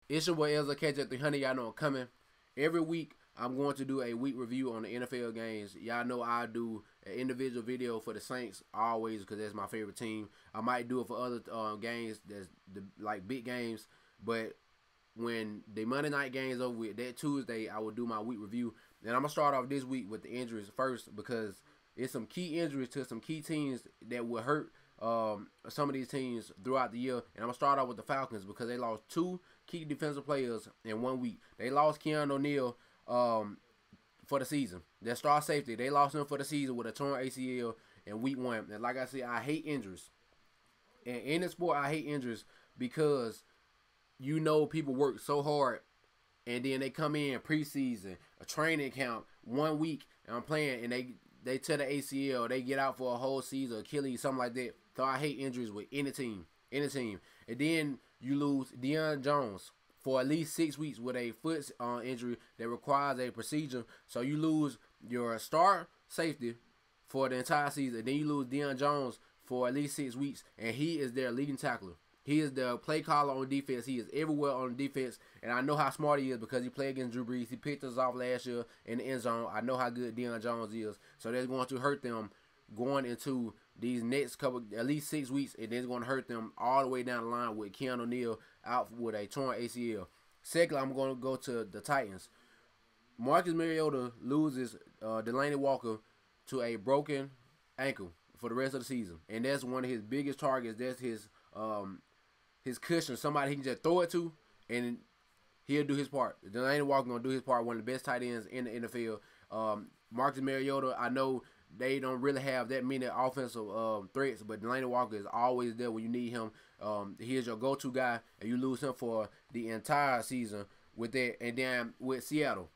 It's your boy Elza Catch at 300. Y'all know I'm coming. Every week, I'm going to do a week review on the NFL games. Y'all know I do an individual video for the Saints always because that's my favorite team. I might do it for other games that's like big games, but when the Monday night games over with, that Tuesday, I will do my week review. And I'm going to start off this week with the injuries first because it's some key injuries to some key teams that will hurt some of these teams throughout the year. And I'm going to start off with the Falcons because they lost two key defensive players in 1 week. They lost Keanu O'Neal for the season. Their star safety, they lost him for the season with a torn ACL in week 1. And like I said, I hate injuries. And in this sport, I hate injuries because you know people work so hard and then they come in preseason, a training camp, 1 week, and I'm playing, and they tear the ACL, they get out for a whole season, Achilles, something like that. So I hate injuries with any team. And then you lose Deion Jones for at least 6 weeks with a foot injury that requires a procedure. So you lose your star safety for the entire season. Then you lose Deion Jones for at least 6 weeks, and he is their leading tackler. He is the play caller on defense. He is everywhere on defense. And I know how smart he is because he played against Drew Brees. He picked us off last year in the end zone. I know how good Deion Jones is. So that's going to hurt them going into these next couple, at least 6 weeks. And it's going to hurt them all the way down the line with Keanu O'Neal out with a torn ACL. Secondly, I'm going to go to the Titans. Marcus Mariota loses Delanie Walker to a broken ankle for the rest of the season. And that's one of his biggest targets. That's his cushion, somebody he can just throw it to, and he'll do his part. Delanie Walker gonna do his part. One of the best tight ends in the NFL. Marcus Mariota, I know they don't really have that many offensive threats, but Delanie Walker is always there when you need him. He is your go-to guy, and you lose him for the entire season with that. And then with Seattle,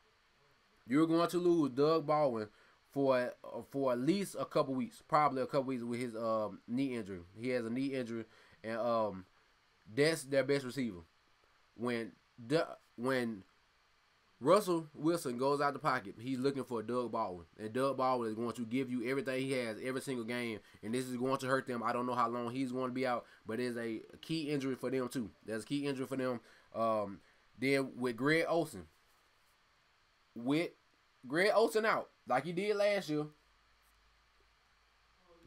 you're going to lose Doug Baldwin for at least a couple weeks, probably a couple weeks with his knee injury. He has a knee injury, and that's their best receiver. When Russell Wilson goes out the pocket, he's looking for Doug Baldwin. And Doug Baldwin is going to give you everything he has every single game. And this is going to hurt them. I don't know how long he's going to be out, but it's a key injury for them too. That's a key injury for them. Then with Greg Olsen. With Greg Olsen out, like he did last year,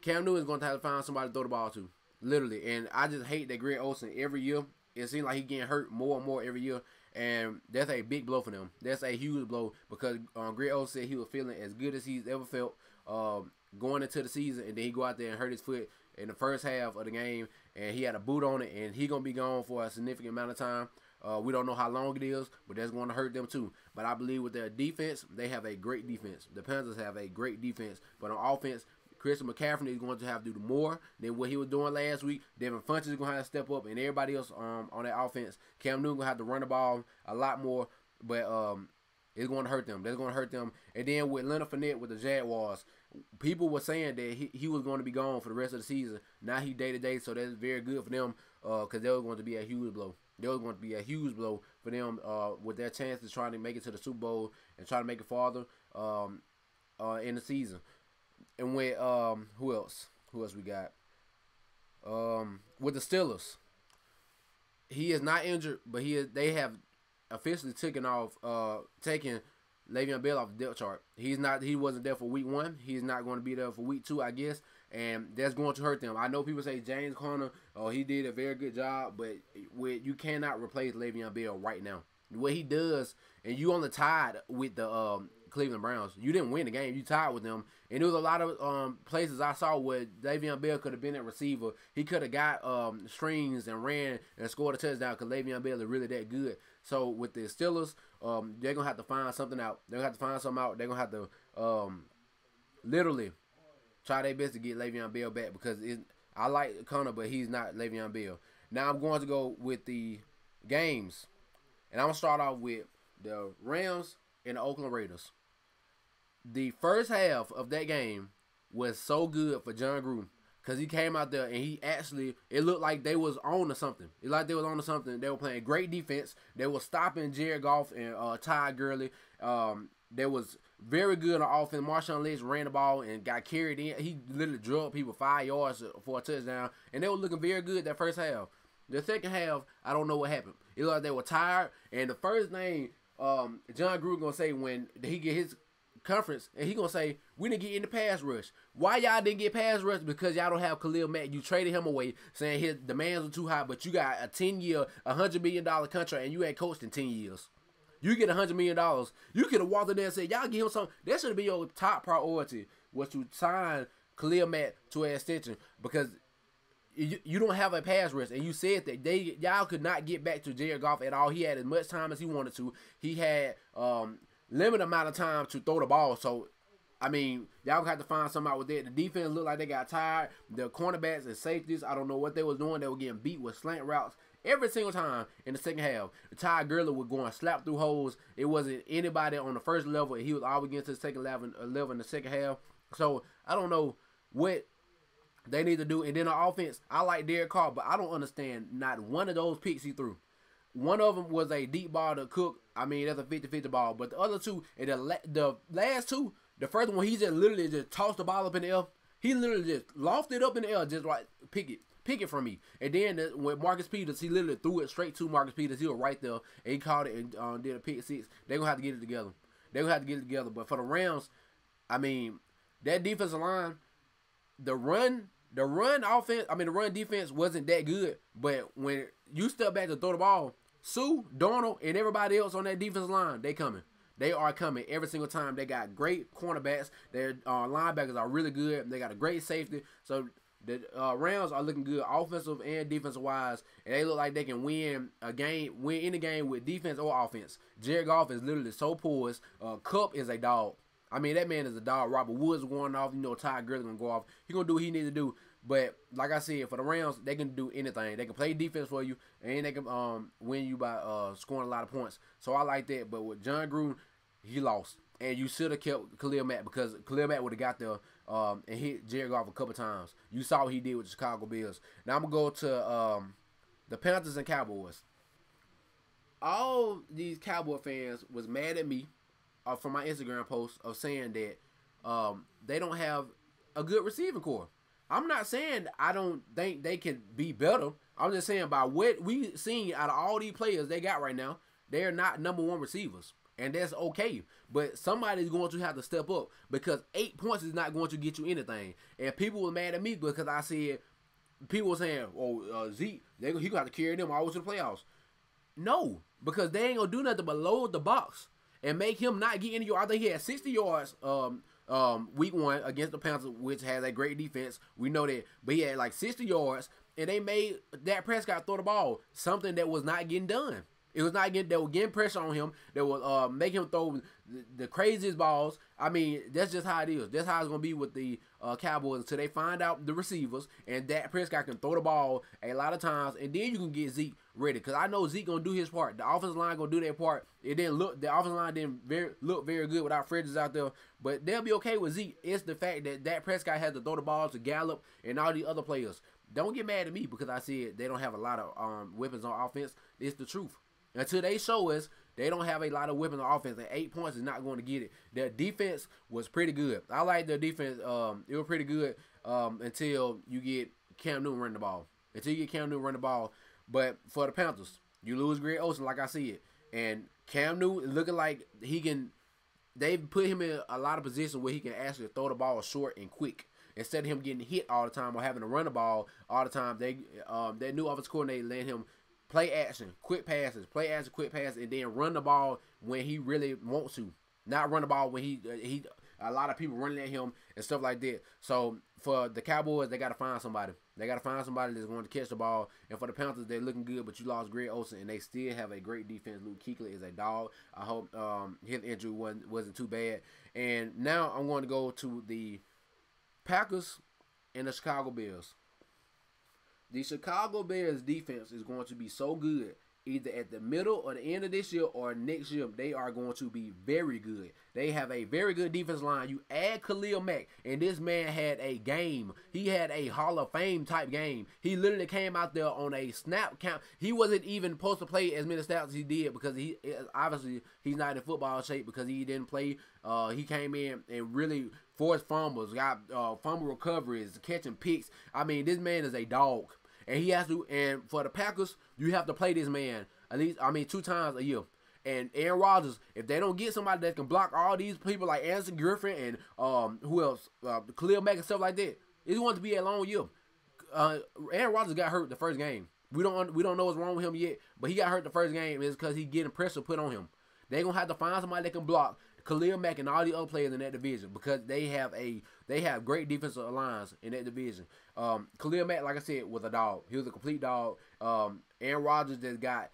Cam Newton is going to have to find somebody to throw the ball to. Literally. And I just hate that Greg Olsen every year. It seems like he's getting hurt more and more every year. And that's a big blow for them. That's a huge blow because Greg Olsen said he was feeling as good as he's ever felt going into the season. And then he go out there and hurt his foot in the first half of the game. And he had a boot on it. And he's going to be gone for a significant amount of time. We don't know how long it is, but that's going to hurt them too. But I believe with their defense, they have a great defense. The Panthers have a great defense. But on offense, Christian McCaffrey is going to have to do more than what he was doing last week. Devin Funchess is going to have to step up, and everybody else on that offense. Cam Newton going to have to run the ball a lot more, but it's going to hurt them. That's going to hurt them. And then with Leonard Fournette with the Jaguars, people were saying that he was going to be gone for the rest of the season. Now he's day-to-day, so that's very good for them because that was going to be a huge blow. There was going to be a huge blow for them with their chances trying to make it to the Super Bowl and try to make it farther in the season. And with who else? Who else we got? With the Steelers, he is not injured, but they have officially taken Le'Veon Bell off the depth chart. He wasn't there for week 1. He's not going to be there for week 2, I guess. And that's going to hurt them. I know people say James Conner, he did a very good job, but you cannot replace Le'Veon Bell right now. What he does, and you only tied with the Cleveland Browns. You didn't win the game. You tied with them. And there was a lot of places I saw where Le'Veon Bell could have been at receiver. He could have got strings and ran and scored a touchdown because Le'Veon Bell is really that good. So with the Steelers, they're going to have to find something out. They're going to have to find something out. They're going to have to literally try their best to get Le'Veon Bell back because I like Connor, but he's not Le'Veon Bell. Now I'm going to go with the games. And I'm going to start off with the Rams and the Oakland Raiders. The first half of that game was so good for John Gruden because he came out there and it looked like they was on to something. It looked like they was on to something. They were playing great defense. They were stopping Jared Goff and Todd Gurley. They was very good on offense. Marshawn Lynch ran the ball and got carried in. He literally drug people 5 yards for a touchdown. And they were looking very good that first half. The second half, I don't know what happened. It looked like they were tired. And the first thing John Gruden gonna say when he get his conference, and he gonna say, we didn't get in the pass rush. Why y'all didn't get pass rush? Because y'all don't have Khalil Mack. You traded him away, saying his demands were too high, but you got a 10-year, $100 million contract, and you ain't coached in 10 years. You get $100 million. You could have walked in there and said, y'all give him something. That should have been your top priority, was to sign Khalil Mack to an extension, because you don't have a pass rush, and you said that y'all could not get back to Jared Goff at all. He had as much time as he wanted to. He had limited amount of time to throw the ball. So, I mean, y'all have to find something out with that. The defense looked like they got tired. The cornerbacks and safeties, I don't know what they was doing. They were getting beat with slant routes every single time in the second half. Ty Gurley was going slap through holes. It wasn't anybody on the first level. He was always getting to the second level in the second half. So, I don't know what they need to do. And then the offense, I like Derek Carr, but I don't understand not one of those picks he threw. One of them was a deep ball to Cook. I mean, that's a 50-50 ball. But the other two, and the last two, the first one, he just literally just tossed the ball up in the air. He literally just lofted up in the air, just like, pick it from me. And then with Marcus Peters, he literally threw it straight to Marcus Peters. He was right there, and he caught it and did a pick six. They're going to have to get it together. But for the Rams, I mean, that defensive line, the run defense wasn't that good. But when you step back to throw the ball, Sue, Darnold, and everybody else on that defensive line, they coming. They are coming every single time. They got great cornerbacks. Their linebackers are really good. They got a great safety. So the Rams are looking good offensive and defensive wise. And they look like they can win any game with defense or offense. Jared Goff is literally so poised. Kupp is a dog. I mean, that man is a dog. Robert Woods going off. You know, Ty Gurley going to go off. He going to do what he needs to do. But like I said, for the Rams, they can do anything. They can play defense for you, and they can win you by scoring a lot of points. So I like that. But with John Gruden, he lost. And you should have kept Khalil Mack, because Khalil Mack would have got there and hit Jared Goff a couple times. You saw what he did with the Chicago Bears. Now I'm going to go to the Panthers and Cowboys. All these Cowboy fans was mad at me for my Instagram post of saying that they don't have a good receiving core. I'm not saying I don't think they can be better. I'm just saying by what we seen out of all these players they got right now, they're not number one receivers. And that's okay. But somebody's going to have to step up, because 8 points is not going to get you anything. And people were mad at me because I said, people were saying, Zeke, he going to have to carry them all to the playoffs. No, because they ain't going to do nothing but load the box and make him not get any yards. I think he had 60 yards week one against the Panthers, which has a great defense. We know that. But he had like 60 yards, and they made Dak Prescott throw the ball, something that was not getting done. It was not getting, they were getting pressure on him. They were making him throw the craziest balls. I mean, that's just how it is. That's how it's going to be with the Cowboys until they find out the receivers, and Dak Prescott can throw the ball a lot of times, and then you can get Zeke ready. Because I know Zeke going to do his part. The offensive line going to do their part. The offensive line didn't look very good without Frederick out there, but they'll be okay with Zeke. It's the fact that Dak Prescott has to throw the ball to Gallup and all the other players. Don't get mad at me because I said they don't have a lot of weapons on offense. It's the truth. Until they show us they don't have a lot of weapons on offense, and 8 points is not going to get it. Their defense was pretty good. I like their defense. It was pretty good until you get Cam Newton running the ball. But for the Panthers, you lose Greg Olsen, like I said. And Cam Newton looking like he can – they've put him in a lot of positions where he can actually throw the ball short and quick. Instead of him getting hit all the time or having to run the ball all the time, that new offensive coordinator let him – play action, quick passes, and then run the ball when he really wants to. Not run the ball when he a lot of people running at him and stuff like that. So for the Cowboys, they got to find somebody. They got to find somebody that's going to catch the ball. And for the Panthers, they're looking good, but you lost Greg Olsen, and they still have a great defense. Luke Kuechly is a dog. I hope his injury wasn't too bad. And now I'm going to go to the Packers and the Chicago Bears. The Chicago Bears defense is going to be so good. Either at the middle or the end of this year or next year, they are going to be very good. They have a very good defense line. You add Khalil Mack, and this man had a game. He had a Hall of Fame type game. He literally came out there on a snap count. He wasn't even supposed to play as many snaps as he did because he's not in football shape because he didn't play. He came in and really forced fumbles, got fumble recoveries, catching picks. I mean, this man is a dog. And he has to. And for the Packers, you have to play this man at least, 2 times a year. And Aaron Rodgers, if they don't get somebody that can block all these people like Anderson Griffin and who else, Khalil Mack and stuff like that, it's going to be a long year. Aaron Rodgers got hurt the first game. We don't know what's wrong with him yet, but he got hurt the first game is because he's getting pressure put on him. They're gonna have to find somebody that can block Khalil Mack and all the other players in that division because they have great defensive lines in that division. Khalil Mack, like I said, was a dog. He was a complete dog. Aaron Rodgers just got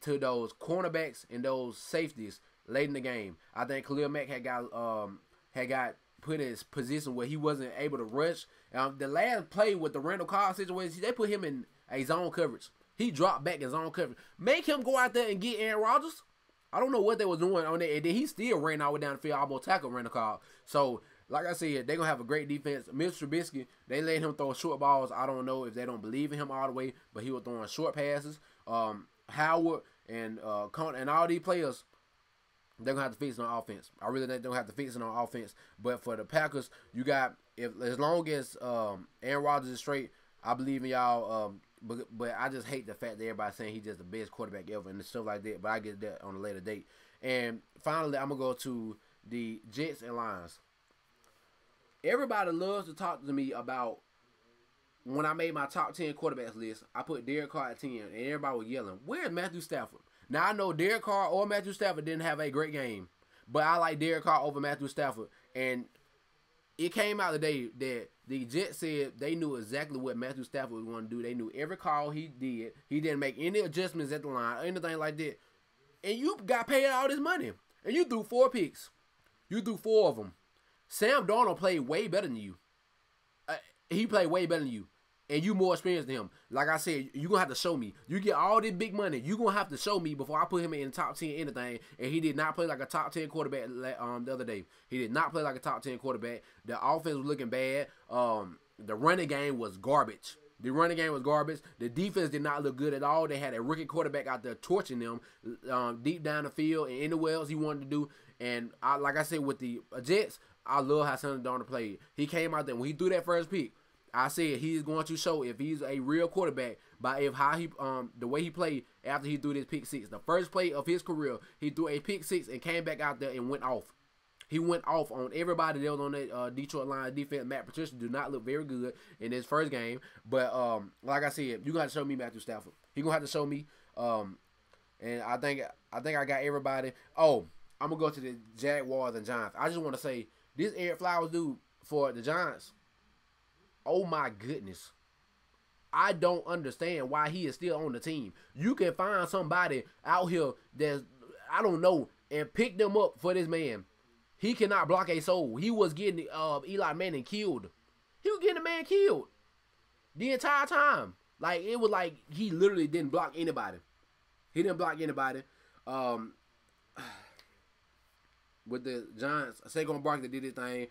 to those cornerbacks and those safeties late in the game. I think Khalil Mack had got put in his position where he wasn't able to rush. The last play with the Randall Cobb situation, they put him in a zone coverage. He dropped back in zone coverage. Make him go out there and get Aaron Rodgers. I don't know what they was doing on that, and then he still ran all the way down the field, almost tackled Randall Cobb. So, like I said, they're going to have a great defense. Mr. Trubisky, they let him throw short balls. I don't know if they don't believe in him all the way, but he was throwing short passes. Howard and all these players, they're going to have to fix it on offense. I really think they're going to have to fix it on offense. But for the Packers, you got, as long as Aaron Rodgers is straight, I believe in y'all. But I just hate the fact that everybody's saying he's just the best quarterback ever and stuff like that. But I get that on a later date. And finally, I'm going to go to the Jets and Lions. Everybody loves to talk to me about when I made my top 10 quarterbacks list, I put Derek Carr at 10, and everybody was yelling, where's Matthew Stafford? Now, I know Derek Carr or Matthew Stafford didn't have a great game, but I like Derek Carr over Matthew Stafford. And it came out today that the Jets said they knew exactly what Matthew Stafford was going to do. They knew every call he did. He didn't make any adjustments at the line or anything like that. And you got paid all this money. And you threw 4 picks. You threw 4 of them. Sam Darnold played way better than you. He played way better than you. And you more experienced than him. Like I said, you're going to have to show me. You get all this big money. You're going to have to show me before I put him in the top 10 anything. And he did not play like a top 10 quarterback the other day. He did not play like a top 10 quarterback. The offense was looking bad. The running game was garbage. The running game was garbage. The defense did not look good at all. They had a rookie quarterback out there torching them deep down the field and anywhere else he wanted to do. And like I said, with the Jets, I love how Sam Darnold played. He came out there when he threw that first pick. I said he's going to show if he's a real quarterback by the way he played after he threw this pick 6. The first play of his career, he threw a pick 6 and came back out there and went off. He went off on everybody that was on that Detroit Lions defense. Matt Patricia do not look very good in his first game. But like I said, you're going to have to show me Matthew Stafford. He's going to have to show me. And I think I got everybody. Oh, I'm going to go to the Jaguars and Giants. I just want to say, this Eric Flowers dude for the Giants, oh my goodness. I don't understand why he is still on the team. You can find somebody out here that's, I don't know, and pick them up for this man. He cannot block a soul. He was getting Eli Manning killed. He was getting the man killed the entire time. Like, it was like he literally didn't block anybody. He didn't block anybody. With the Giants, Saquon Barkley did his thing.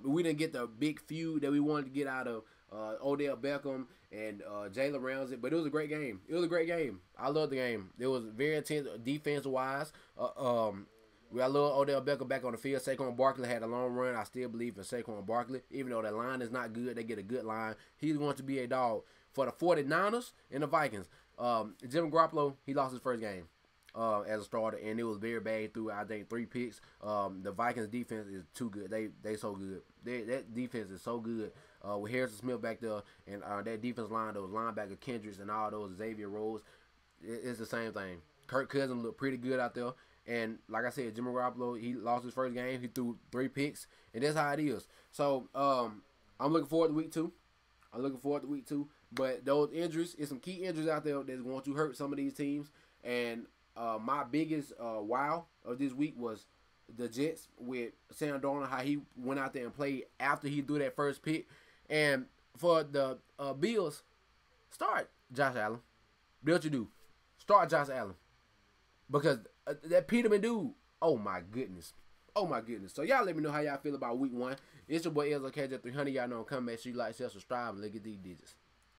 We didn't get the big feud that we wanted to get out of Odell Beckham and Jalen Ramsey, but it was a great game. It was a great game. I loved the game. It was very intense defense-wise. I love Odell Beckham back on the field. Saquon Barkley had a long run. I still believe in Saquon Barkley. Even though that line is not good, they get a good line. He's going to be a dog. For the 49ers and the Vikings, Jimmy Garoppolo, he lost his first game as a starter, and it was very bad through, I think, 3 picks. The Vikings defense is too good. They so good. That defense is so good. With Harrison Smith back there and that defense line, those linebacker Kendricks and all those Xavier Rhodes, it's the same thing. Kirk Cousins looked pretty good out there. And like I said, Jimmy Garoppolo, he lost his first game. He threw 3 picks, and that's how it is. So I'm looking forward to week 2. But those injuries, there's some key injuries out there that's going to hurt some of these teams. And my biggest wow of this week was the Jets with Sam Darnold, how he went out there and played after he threw that first pick. And for the Bills, start Josh Allen. Do what you do. Start Josh Allen. Because that Peterman dude, oh my goodness. Oh my goodness. So y'all let me know how y'all feel about week 1. It's your boy Ezra KJ300. Y'all know I'm coming. Make sure you like, share, subscribe, and look at these digits.